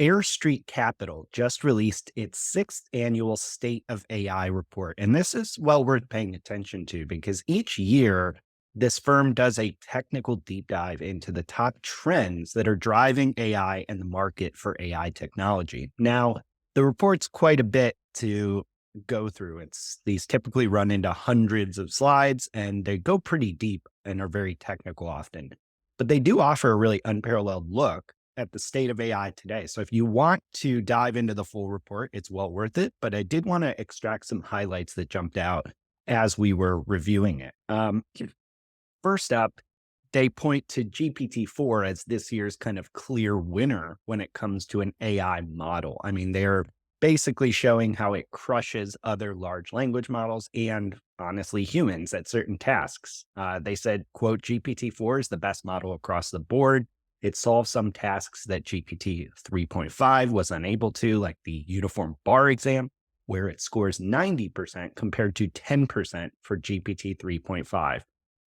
Air Street Capital just released its sixth annual State of AI report. And this is well worth paying attention to because each year, this firm does a technical deep dive into the top trends that are driving AI and the market for AI technology. Now, the report's quite a bit to go through. These typically run into hundreds of slides and they go pretty deep and are very technical often. But they do offer a really unparalleled look at the state of AI today. So if you want to dive into the full report, it's well worth it. But I did want to extract some highlights that jumped out as we were reviewing it. First up, they point to GPT-4 as this year's kind of clear winner when it comes to an AI model. I mean, they're basically showing how it crushes other large language models and honestly humans at certain tasks. They said, quote, GPT-4 is the best model across the board. It solves some tasks that GPT 3.5 was unable to, like the uniform bar exam, where it scores 90% compared to 10% for GPT 3.5.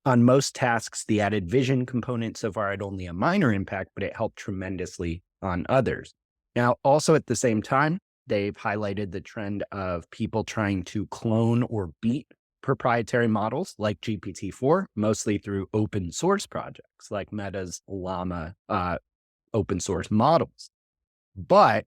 On most tasks, the added vision component so far had only a minor impact, but it helped tremendously on others. Now, also at the same time, they've highlighted the trend of people trying to clone or beat proprietary models like GPT-4, mostly through open source projects like Meta's Llama open source models. But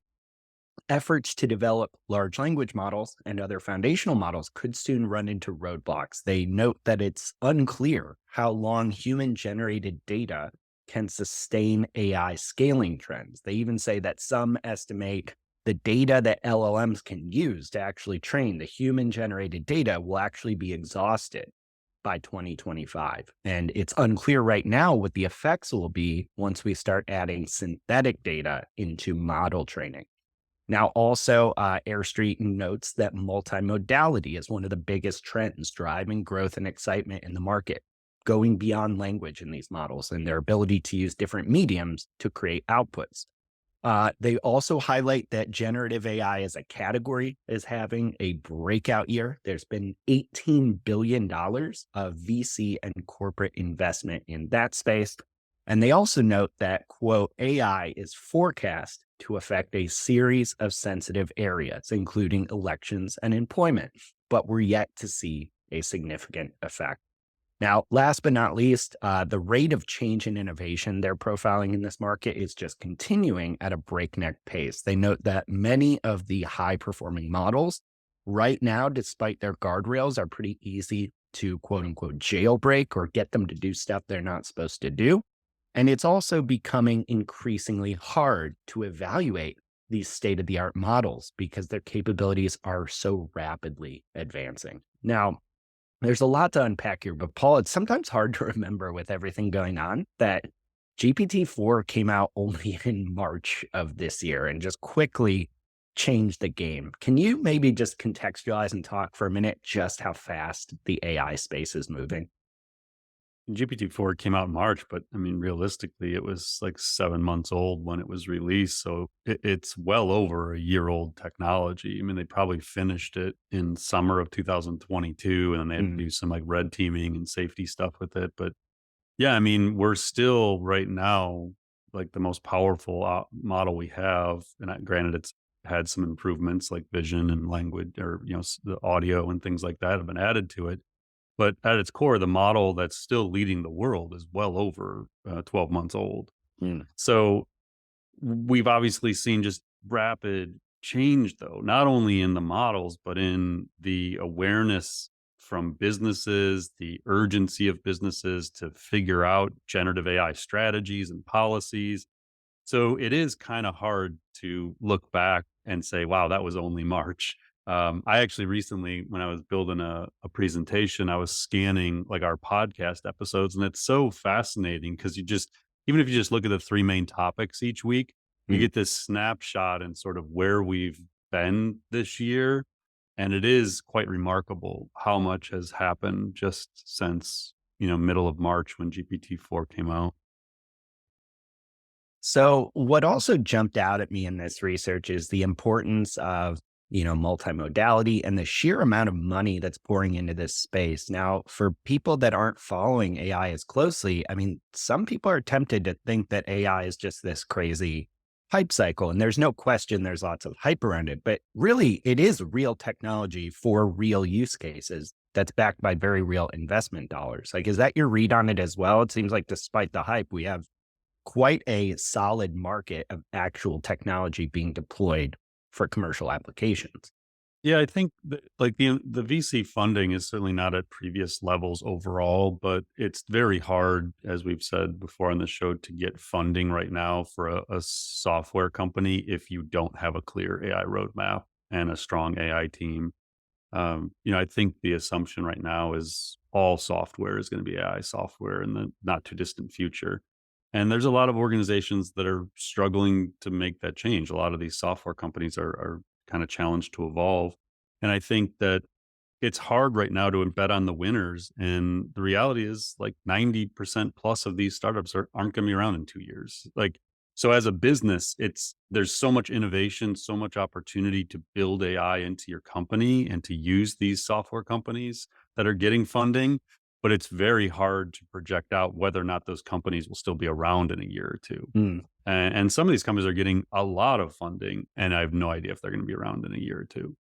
efforts to develop large language models and other foundational models could soon run into roadblocks. They note that it's unclear how long human-generated data can sustain AI scaling trends. They even say that some estimate the data that LLMs can use to actually train the human-generated data will actually be exhausted by 2025. And it's unclear right now what the effects will be once we start adding synthetic data into model training. Now, also, Air Street notes that multimodality is one of the biggest trends driving growth and excitement in the market, going beyond language in these models and their ability to use different mediums to create outputs. They also highlight that generative AI as a category is having a breakout year. There's been $18 billion of VC and corporate investment in that space. And they also note that, quote, AI is forecast to affect a series of sensitive areas, including elections and employment, but we're yet to see a significant effect. Now, last but not least, the rate of change and innovation they're profiling in this market is just continuing at a breakneck pace. They note that many of the high-performing models right now, despite their guardrails, are pretty easy to quote unquote jailbreak or get them to do stuff they're not supposed to do. And it's also becoming increasingly hard to evaluate these state-of-the-art models because their capabilities are so rapidly advancing. Now, there's a lot to unpack here, but Paul, it's sometimes hard to remember with everything going on that GPT-4 came out only in March of this year and just quickly changed the game. Can you maybe just contextualize and talk for a minute just how fast the AI space is moving? GPT-4 came out in March, but I mean, realistically, it was like 7 months old when it was released. So it's well over a year old technology. I mean, they probably finished it in summer of 2022, and then they had to Mm. do some like red teaming and safety stuff with it. But yeah, I mean, we're still right now like the most powerful model we have. And granted, it's had some improvements like vision and language or, the audio and things like that have been added to it, but at its core, the model that's still leading the world is well over 12 months old. Mm. So we've obviously seen just rapid change, though, not only in the models, but in the awareness from businesses, the urgency of businesses to figure out generative AI strategies and policies. So it is kind of hard to look back and say, wow, that was only March. I actually recently, when I was building a presentation, I was scanning like our podcast episodes, and it's so fascinating because even if you just look at the three main topics each week, you Mm. get this snapshot and sort of where we've been this year. And it is quite remarkable how much has happened just since, middle of March when GPT-4 came out. So what also jumped out at me in this research is the importance of, multimodality and the sheer amount of money that's pouring into this space. Now, for people that aren't following AI as closely, I mean, some people are tempted to think that AI is just this crazy hype cycle. And there's no question there's lots of hype around it, but really it is real technology for real use cases that's backed by very real investment dollars. Like, is that your read on it as well? It seems like despite the hype, we have quite a solid market of actual technology being deployed for commercial applications. Yeah, I think like the VC funding is certainly not at previous levels overall, but it's very hard, as we've said before on the show, to get funding right now for a software company if you don't have a clear AI roadmap and a strong AI team. I think the assumption right now is all software is going to be AI software in the not too distant future. And there's a lot of organizations that are struggling to make that change. A lot of these software companies are kind of challenged to evolve. And I think that it's hard right now to bet on the winners. And the reality is like 90% plus of these startups aren't going to be around in 2 years. Like, so as a business, there's so much innovation, so much opportunity to build AI into your company and to use these software companies that are getting funding. But it's very hard to project out whether or not those companies will still be around in a year or two. Mm, And some of these companies are getting a lot of funding, and I have no idea if they're going to be around in a year or two.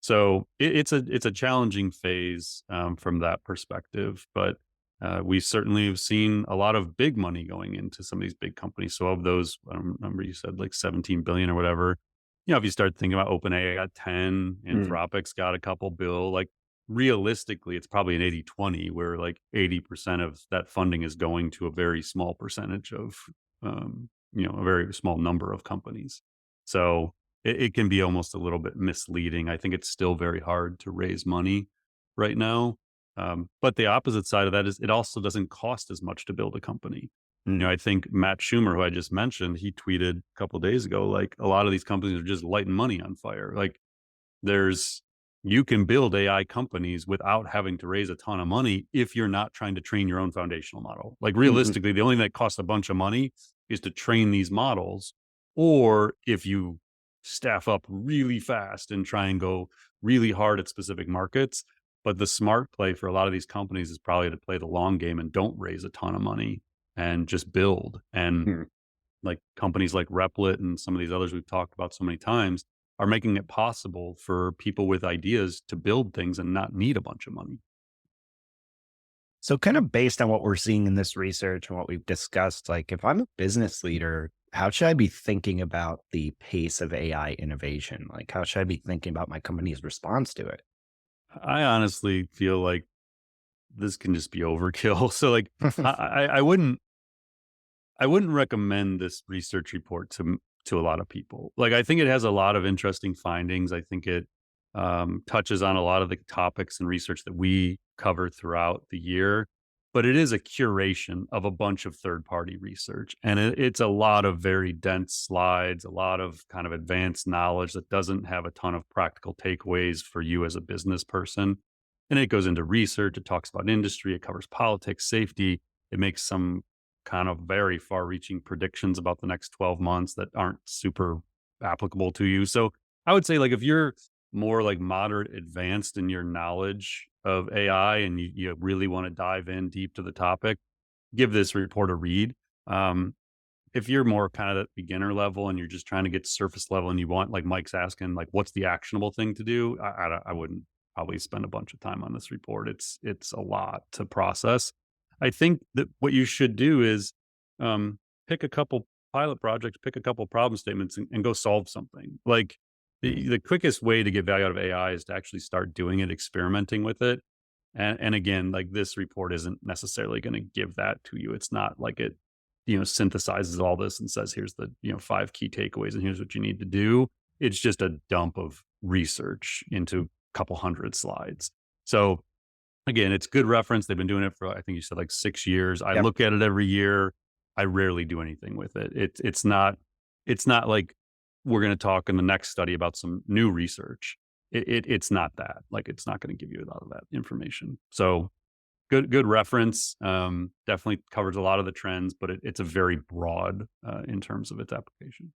So it's a challenging phase from that perspective, but we certainly have seen a lot of big money going into some of these big companies. So of those, I don't remember you said like 17 billion or whatever. If you start thinking about OpenAI got 10, mm, Anthropic's got a couple bill, like realistically, it's probably an 80-20 where like 80% of that funding is going to a very small percentage of, a very small number of companies. So it can be almost a little bit misleading. I think it's still very hard to raise money right now. But the opposite side of that is it also doesn't cost as much to build a company. mm, I think Matt Schumer, who I just mentioned, he tweeted a couple days ago, like a lot of these companies are just lighting money on fire. Like there's you can build AI companies without having to raise a ton of money if you're not trying to train your own foundational model. Like mhm, realistically, the only thing that costs a bunch of money is to train these models, or if you staff up really fast and try and go really hard at specific markets. But the smart play for a lot of these companies is probably to play the long game and don't raise a ton of money and just build. And mm. like companies like Replit and some of these others we've talked about so many times are making it possible for people with ideas to build things and not need a bunch of money. So, kind of based on what we're seeing in this research and what we've discussed, like if I'm a business leader, how should I be thinking about the pace of AI innovation? Like, how should I be thinking about my company's response to it? I honestly feel like this can just be overkill. So like I wouldn't recommend this research report to a lot of people. Like, I think it has a lot of interesting findings. I think it touches on a lot of the topics and research that we cover throughout the year, but it is a curation of a bunch of third party research, and it's a lot of very dense slides, a lot of kind of advanced knowledge that doesn't have a ton of practical takeaways for you as a business person. And it goes into research. It talks about industry. It covers politics, safety. It makes some kind of very far reaching predictions about the next 12 months that aren't super applicable to you. So I would say, like, if you're more like moderate advanced in your knowledge of AI and you really want to dive in deep to the topic, give this report a read. Um, if you're more kind of at beginner level and you're just trying to get surface level and you want, like Mike's asking, like, what's the actionable thing to do? I wouldn't probably spend a bunch of time on this report. It's a lot to process. I think that what you should do is pick a couple pilot projects, pick a couple problem statements, and go solve something. Like the quickest way to get value out of AI is to actually start doing it, experimenting with it. And again, like this report isn't necessarily going to give that to you. It's not like it synthesizes all this and says, here's the, 5 key takeaways and here's what you need to do. It's just a dump of research into a couple hundred slides. So again, it's good reference. They've been doing it for, I think you said, like 6 years. I Yep. look at it every year. I rarely do anything with it. It's not like we're going to talk in the next study about some new research. It's not that. Like, it's not going to give you a lot of that information. So good reference. Definitely covers a lot of the trends, but it's a very broad in terms of its application.